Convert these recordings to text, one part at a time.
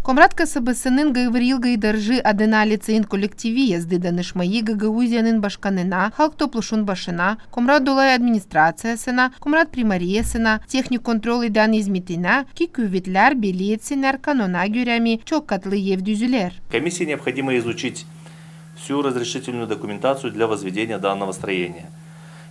Комрат касабысынын гайвырил гайдаржы адына лицейн коллективи езды данышмайы гагаузиянын башканына, халк топлушун башына, комрат долай администрациясына, комрат примариясына, техник контроль идан изметина, ки күветлер билетсинер канона гюрями чок катлы евдюзюлер. Комиссии необходимо изучить всю разрешительную документацию для возведения данного строения.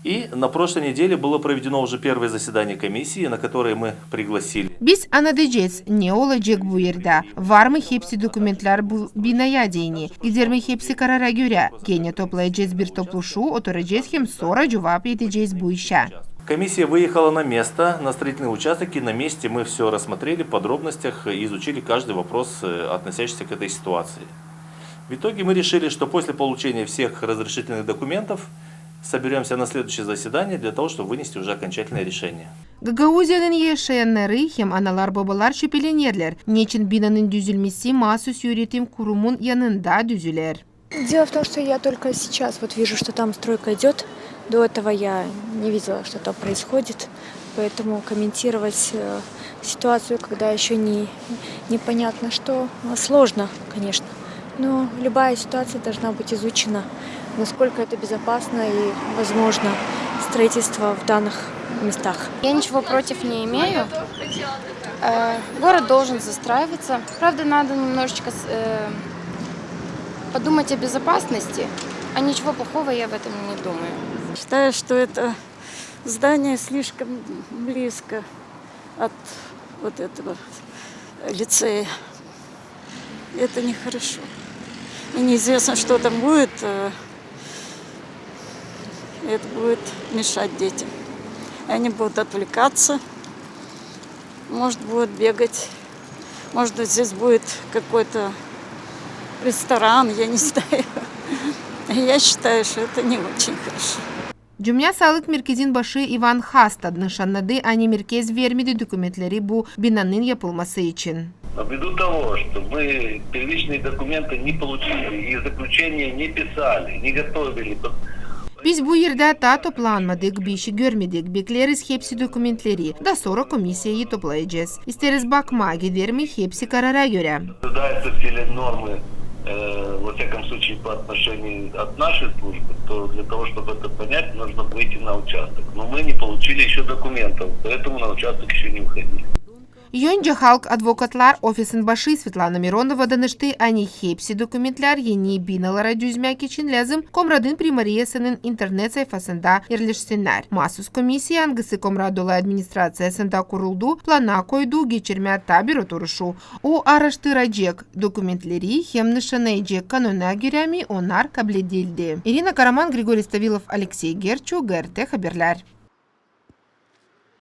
И на прошлой неделе было проведено уже первое заседание комиссии, на которое мы пригласили. Biz anadejez ne olacak bu yerde? Var mı hepsi dokumentler bu binaya değini? Gider mi hepsi karara göre? Gene toplayacağız bir topluşu, oturacağız hem sonra cevap edeceğiz bu işe. Комиссия выехала на место, на строительный участок, и на месте мы все рассмотрели в подробностях и изучили каждый вопрос, относящийся к этой ситуации. В итоге мы решили, что после получения всех разрешительных документов соберемся на следующее заседание для того, чтобы вынести уже окончательное решение. Gagauziya'nın yaşayanları hem analar babalar şüphelenirler. Niçin binanın düzülmesi mahsus yönetim kurumun yanında düzüler? Дело в том, что я только сейчас вот вижу, что там стройка идет. До этого я не видела, что там происходит. Поэтому комментировать ситуацию, когда еще непонятно что, сложно, конечно. Но любая ситуация должна быть изучена, насколько это безопасно и возможно строительство в данных местах. Я ничего против не имею. Город должен застраиваться. Правда, надо немножечко подумать о безопасности, а ничего плохого я в этом не думаю. Считаю, что это здание слишком близко от вот этого лицея. Это нехорошо. И неизвестно, что там будет. Это будет мешать детям. Они будут отвлекаться, может, будут бегать. Может быть, здесь будет какой-то ресторан, я не знаю. Я считаю, что это не очень хорошо. Cümle Sağlık Merkezi'nin başı Ivan Hast nişanladı, ani merkez vermedi dokumentleri bu binanın yapılması için. Ввиду того, что мы первичные документы не получили и заключения не писали, не готовили. Biz bu yerde daha toplanmadık, bir şey görmedik. Bekleriz hepsi dokumentleri. Daha sonra komisyayı toplayacağız. İsteriz bakma, gider mi hepsi karara göre. Соблюдаются все нормы, во всяком случае, по отношению от нашей службы, то для того, чтобы это понять, нужно выйти на участок. Но мы не получили еще документов, поэтому на участок еще не выходили. Önce Halk Advokatlar Ofisinin başı Svetlana Mironova danıştı, ani hepsi dokumentler yeni binalara düzmek için lazım. Komradın primariyasının internet sayfasında yerleşsinler. Mahsus komisya hangisi Komrad Dolay Administrasyasında kuruldu, plana koydu, geçirme tabir oturuşu. O araştıracak dokumentleri hem nişanlayacak kanuna göre mi onlar kabul edildi. Irina Karaman, Grigoriy Stavilov, Alexey Gerchu, GRT Haberler.